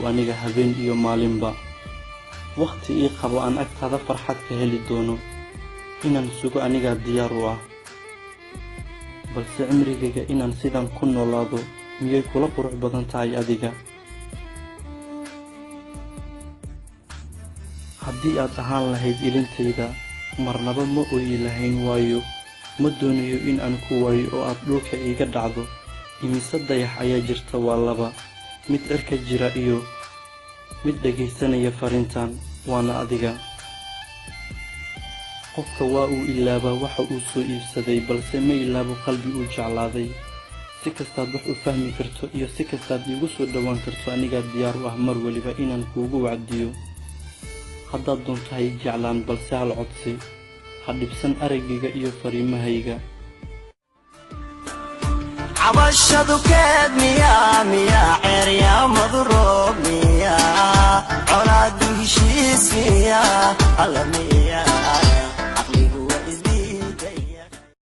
وأنيقا هبين إيو مالينبا وقتي إيقابو أن أكتادا فرحات كهلي دونو إنان سوغو أنيقا دياروا بلس عمريقا إنان سيدان كنو لادو مياي كولا قروح بدان تاي أديقا haddii aad ahaan lahayd ilintayda marnaba ma ooyi lahayn waayo ma doonayo in aan ku waayo oo aad dhulka iiga dhacdo imise dayax ayaa jirta waa laba mid cirka jira iyo mid dhagaysanaya fariintan waana adiga qofka waa uu ilaabaa waxa uu soo iibsaday balse ma ilaabo qalbi uu jeclaaday si kastaad wax u fahmi karto iyo si kastaad iigu soo dhawaan karto anigaa diyaar u ah mar waliba inaan kuugu wacdiyo haddaad doontahay jeclaan balse hal codsi ha dhibsan araggayga iyo fariimahayga cabashadu keed miyaa ceerya madroob miyaa colaadu heshiis miyaa